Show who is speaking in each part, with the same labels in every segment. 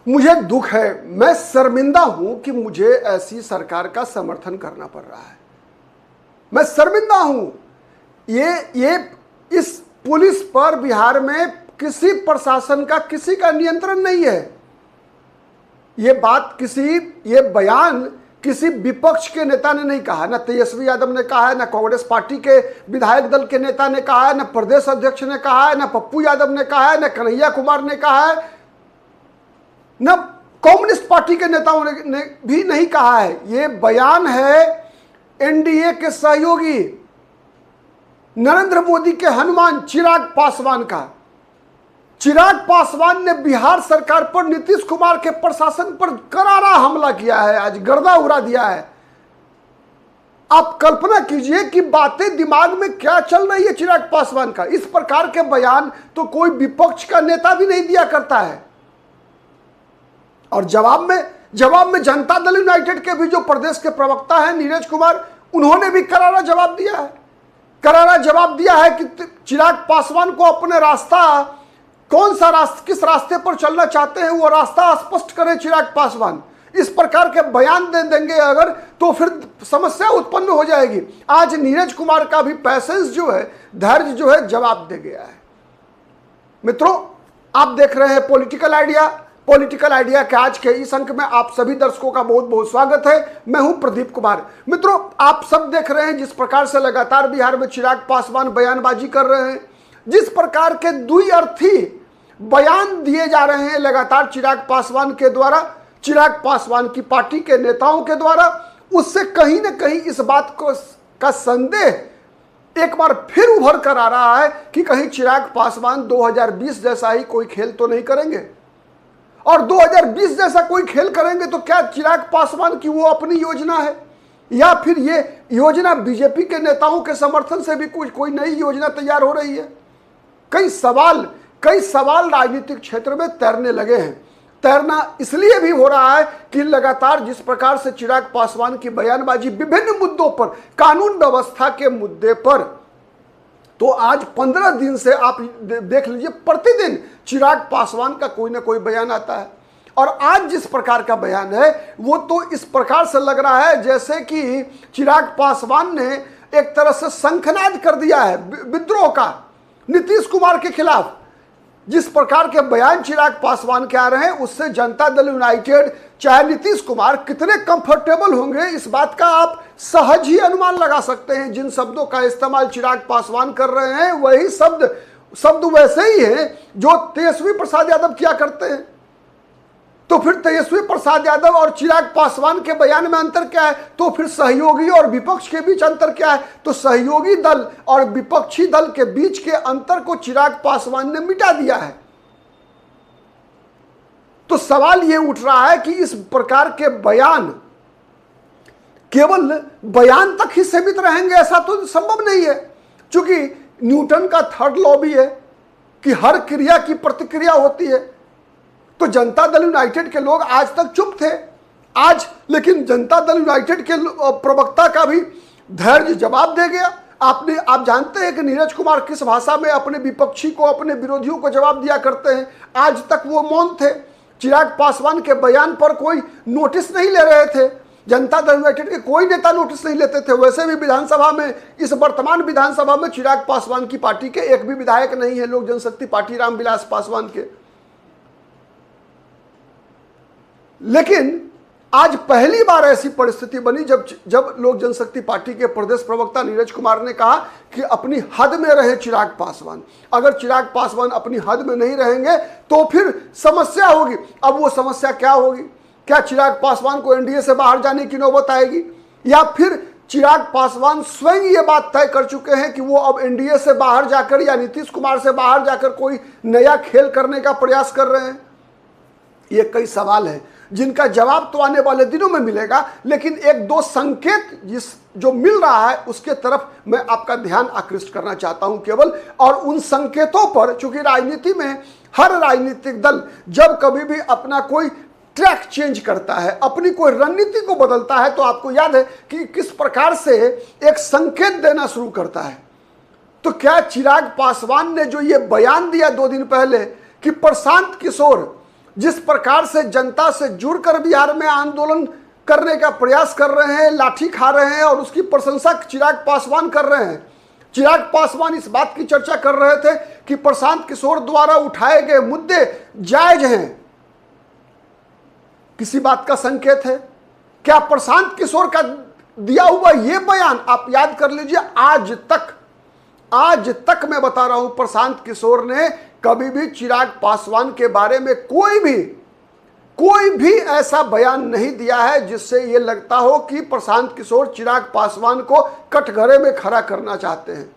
Speaker 1: मुझे दुख है, मैं शर्मिंदा हूं कि मुझे ऐसी सरकार का समर्थन करना पड़ रहा है। मैं शर्मिंदा हूं। ये इस पुलिस पर बिहार में किसी प्रशासन का, किसी का नियंत्रण नहीं है। ये बयान किसी विपक्ष के नेता ने नहीं कहा, न तेजस्वी यादव ने कहा है, न कांग्रेस पार्टी के विधायक दल के नेता ने कहा है, न प्रदेश अध्यक्ष ने कहा है, न पप्पू यादव ने कहा है, न कन्हैया कुमार ने कहा है, न कम्युनिस्ट पार्टी के नेताओं ने भी नहीं कहा है। ये बयान है एनडीए के सहयोगी नरेंद्र मोदी के हनुमान चिराग पासवान का। चिराग पासवान ने बिहार सरकार पर, नीतीश कुमार के प्रशासन पर करारा हमला किया है, आज गर्दा उड़ा दिया है। आप कल्पना कीजिए कि बातें दिमाग में क्या चल रही है चिराग पासवान का। इस प्रकार के बयान तो कोई विपक्ष का नेता भी नहीं दिया करता है। और जवाब में जनता दल यूनाइटेड के भी जो प्रदेश के प्रवक्ता हैं नीरज कुमार, उन्होंने भी करारा जवाब दिया है कि चिराग पासवान को अपने रास्ता, किस रास्ते पर चलना चाहते हैं वो रास्ता स्पष्ट करें चिराग पासवान। इस प्रकार के बयान दे देंगे अगर, तो फिर समस्या उत्पन्न हो जाएगी। आज नीरज कुमार का भी पैसेंस जो है, धैर्य जो है, जवाब दे गया है। मित्रों, आप देख रहे हैं पॉलिटिकल आइडिया के आज के इस अंक में आप सभी दर्शकों का बहुत बहुत स्वागत है। मैं हूं प्रदीप कुमार। मित्रों, आप सब देख रहे हैं जिस प्रकार से लगातार बिहार में चिराग पासवान बयानबाजी कर रहे हैं, जिस प्रकार के द्विअर्थी बयान दिए जा रहे हैं लगातार चिराग पासवान के द्वारा, चिराग पासवान की पार्टी के नेताओं के द्वारा, उससे कहीं ना कहीं इस बात का संदेह एक बार फिर उभर कर आ रहा है कि कहीं चिराग पासवान 2020 जैसा ही कोई खेल तो नहीं करेंगे। और 2020 जैसा कोई खेल करेंगे तो क्या चिराग पासवान की वो अपनी योजना है, या फिर ये योजना बीजेपी के नेताओं के समर्थन से भी कोई नई योजना तैयार हो रही है। कई सवाल राजनीतिक क्षेत्र में तैरने लगे हैं। तैरना इसलिए भी हो रहा है कि लगातार जिस प्रकार से चिराग पासवान की बयानबाजी विभिन्न मुद्दों पर, कानून व्यवस्था के मुद्दे पर, तो आज 15 दिन से आप देख लीजिए प्रतिदिन चिराग पासवान का कोई ना कोई बयान आता है। और आज जिस प्रकार का बयान है वो तो इस प्रकार से लग रहा है जैसे कि चिराग पासवान ने एक तरह से शंखनाद कर दिया है विद्रोह का नीतीश कुमार के खिलाफ। जिस प्रकार के बयान चिराग पासवान के आ रहे हैं उससे जनता दल यूनाइटेड, चाहे नीतीश कुमार कितने कंफर्टेबल होंगे इस बात का आप सहज ही अनुमान लगा सकते हैं। जिन शब्दों का इस्तेमाल चिराग पासवान कर रहे हैं वही शब्द वैसे ही हैं जो तेजस्वी प्रसाद यादव किया करते हैं। तो फिर तेजस्वी प्रसाद यादव और चिराग पासवान के बयान में अंतर क्या है? तो फिर सहयोगी और विपक्ष के बीच अंतर क्या है? तो सहयोगी दल और विपक्षी दल के बीच के अंतर को चिराग पासवान ने मिटा दिया है। तो सवाल यह उठ रहा है कि इस प्रकार के बयान केवल बयान तक ही सीमित रहेंगे, ऐसा तो संभव नहीं है। क्योंकि न्यूटन का थर्ड लॉ भी है कि हर क्रिया की प्रतिक्रिया होती है। तो जनता दल यूनाइटेड के लोग आज तक चुप थे, आज लेकिन जनता दल यूनाइटेड के प्रवक्ता का भी धैर्य जवाब दे गया। आप जानते हैं कि नीरज कुमार किस भाषा में अपने विपक्षी को, अपने विरोधियों को जवाब दिया करते हैं। आज तक वो मौन थे। चिराग पासवान के बयान पर कोई नोटिस नहीं ले रहे थे। जनता दल यूनाइटेड के कोई नेता नोटिस नहीं लेते थे। वैसे भी विधानसभा में, इस वर्तमान विधानसभा में चिराग पासवान की पार्टी के एक भी विधायक नहीं है, लोक जनशक्ति पार्टी रामविलास पासवान के। लेकिन आज पहली बार ऐसी परिस्थिति बनी जब लोक जनशक्ति पार्टी के प्रदेश प्रवक्ता नीरज कुमार ने कहा कि अपनी हद में रहे चिराग पासवान। अगर चिराग पासवान अपनी हद में नहीं रहेंगे तो फिर समस्या होगी। अब वो समस्या क्या होगी? क्या चिराग पासवान को एनडीए से बाहर जाने की नौबत आएगी, या फिर चिराग पासवान स्वयं ये बात तय कर चुके हैं कि वो अब एनडीए से बाहर जाकर या नीतीश कुमार से बाहर जाकर कोई नया खेल करने का प्रयास कर रहे हैं? ये कई सवाल हैं जिनका जवाब तो आने वाले दिनों में मिलेगा। लेकिन एक दो संकेत जो मिल रहा है उसके तरफ मैं आपका ध्यान आकृष्ट करना चाहता हूं केवल। और उन संकेतों पर, चूंकि राजनीति में हर राजनीतिक दल जब कभी भी अपना कोई ट्रैक चेंज करता है, अपनी कोई रणनीति को बदलता है, तो आपको याद है कि किस प्रकार से एक संकेत देना शुरू करता है। तो क्या चिराग पासवान ने जो ये बयान दिया 2 दिन पहले कि प्रशांत किशोर जिस प्रकार से जनता से जुड़कर बिहार में आंदोलन करने का प्रयास कर रहे हैं, लाठी खा रहे हैं और उसकी प्रशंसा चिराग पासवान कर रहे हैं। चिराग पासवान इस बात की चर्चा कर रहे थे कि प्रशांत किशोर द्वारा उठाए गए मुद्दे जायज हैं। किसी बात का संकेत है क्या? प्रशांत किशोर का दिया हुआ यह बयान आप याद कर लीजिए, आज तक मैं बता रहा हूं, प्रशांत किशोर ने कभी भी चिराग पासवान के बारे में कोई भी ऐसा बयान नहीं दिया है जिससे यह लगता हो कि प्रशांत किशोर चिराग पासवान को कटघरे में खड़ा करना चाहते हैं।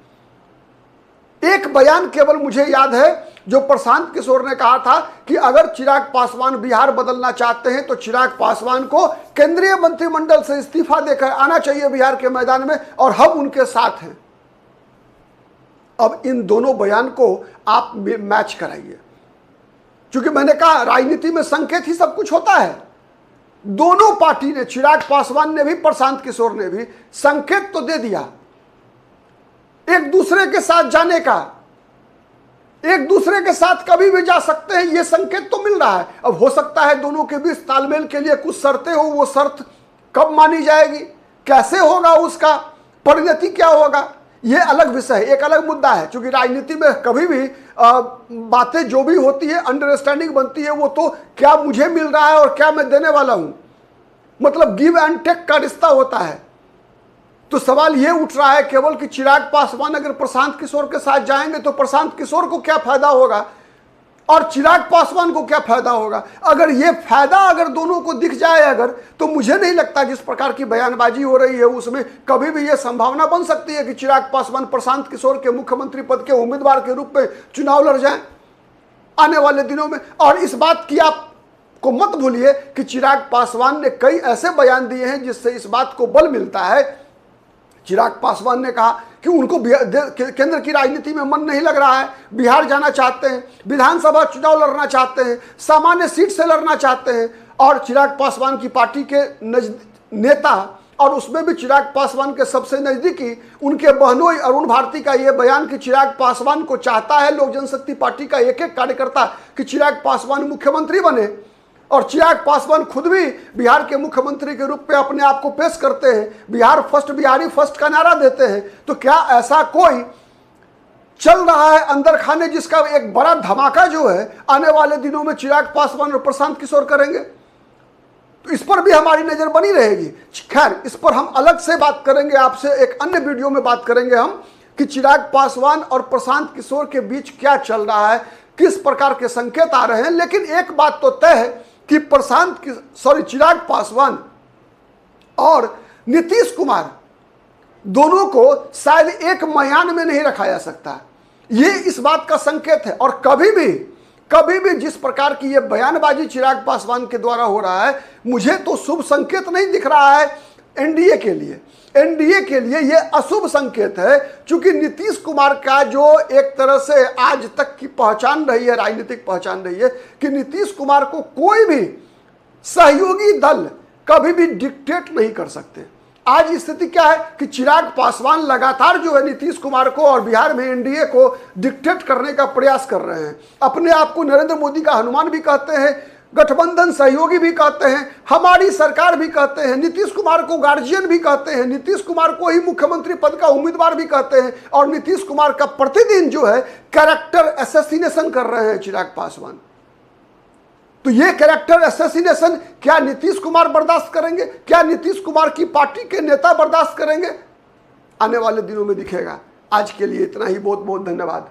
Speaker 1: एक बयान केवल मुझे याद है जो प्रशांत किशोर ने कहा था कि अगर चिराग पासवान बिहार बदलना चाहते हैं तो चिराग पासवान को केंद्रीय मंत्रिमंडल से इस्तीफा देकर आना चाहिए बिहार के मैदान में और हम उनके साथ हैं। अब इन दोनों बयान को आप मैच कराइए, क्योंकि मैंने कहा राजनीति में संकेत ही सब कुछ होता है। दोनों पार्टी ने, चिराग पासवान ने भी प्रशांत किशोर ने भी संकेत तो दे दिया एक दूसरे के साथ जाने का, एक दूसरे के साथ कभी भी जा सकते हैं, यह संकेत तो मिल रहा है। अब हो सकता है दोनों के बीच तालमेल के लिए कुछ शर्तें हो, वो शर्त कब मानी जाएगी, कैसे होगा, उसका परिणति क्या होगा, यह अलग विषय है, एक अलग मुद्दा है। क्योंकि राजनीति में कभी भी बातें जो भी होती है, अंडरस्टैंडिंग बनती है, वो तो क्या मुझे मिल रहा है और क्या मैं देने वाला हूं, मतलब गिव एंड टेक का रिश्ता होता है। तो सवाल यह उठ रहा है केवल कि चिराग पासवान अगर प्रशांत किशोर के साथ जाएंगे तो प्रशांत किशोर को क्या फायदा होगा और चिराग पासवान को क्या फायदा होगा। अगर यह फायदा अगर दोनों को दिख जाए अगर, तो मुझे नहीं लगता जिस प्रकार की बयानबाजी हो रही है उसमें कभी भी यह संभावना बन सकती है कि चिराग पासवान प्रशांत किशोर के मुख्यमंत्री पद के उम्मीदवार के रूप में चुनाव लड़ जाएं आने वाले दिनों में। और इस बात की आपको मत भूलिए कि चिराग पासवान ने कई ऐसे बयान दिए हैं जिससे इस बात को बल मिलता है। चिराग पासवान ने कहा कि उनको केंद्र की राजनीति में मन नहीं लग रहा है, बिहार जाना चाहते हैं, विधानसभा चुनाव लड़ना चाहते हैं, सामान्य सीट से लड़ना चाहते हैं। और चिराग पासवान की पार्टी के नेता और उसमें भी चिराग पासवान के सबसे नजदीकी उनके बहनोई अरुण भारती का यह बयान कि चिराग पासवान को चाहता है लोक जनशक्ति पार्टी का एक एक कार्यकर्ता कि चिराग पासवान मुख्यमंत्री बने। और चिराग पासवान खुद भी बिहार के मुख्यमंत्री के रूप में अपने आप को पेश करते हैं, बिहार फर्स्ट, बिहारी फर्स्ट का नारा देते हैं। तो क्या ऐसा कोई चल रहा है अंदर खाने जिसका एक बड़ा धमाका जो है आने वाले दिनों में चिराग पासवान और प्रशांत किशोर करेंगे? तो इस पर भी हमारी नजर बनी रहेगी। खैर, इस पर हम अलग से बात करेंगे, आपसे एक अन्य वीडियो में बात करेंगे हम कि चिराग पासवान और प्रशांत किशोर के बीच क्या चल रहा है, किस प्रकार के संकेत आ रहे हैं। लेकिन एक बात तो तय है कि चिराग पासवान और नीतीश कुमार दोनों को शायद एक मयान में नहीं रखा जा सकता, ये इस बात का संकेत है। और कभी भी जिस प्रकार की ये बयानबाजी चिराग पासवान के द्वारा हो रहा है, मुझे तो शुभ संकेत नहीं दिख रहा है एनडीए के लिए। एनडीए के लिए यह अशुभ संकेत है, क्योंकि नीतीश कुमार का जो एक तरह से आज तक की पहचान रही है, राजनीतिक पहचान रही है कि नीतीश कुमार को कोई भी सहयोगी दल कभी भी डिक्टेट नहीं कर सकते। आज स्थिति क्या है कि चिराग पासवान लगातार जो है नीतीश कुमार को और बिहार में एनडीए को डिक्टेट करने का प्रयास कर रहे हैं। अपने आप को नरेंद्र मोदी का हनुमान भी कहते हैं, गठबंधन सहयोगी भी कहते हैं, हमारी सरकार भी कहते हैं, नीतीश कुमार को गार्जियन भी कहते हैं, नीतीश कुमार को ही मुख्यमंत्री पद का उम्मीदवार भी कहते हैं। और नीतीश कुमार का प्रतिदिन जो है कैरेक्टर असैसिनेशन कर रहे हैं चिराग पासवान। तो ये कैरेक्टर असैसिनेशन क्या नीतीश कुमार बर्दाश्त करेंगे? क्या नीतीश कुमार की पार्टी के नेता बर्दाश्त करेंगे? आने वाले दिनों में दिखेगा। आज के लिए इतना ही, बहुत बहुत धन्यवाद।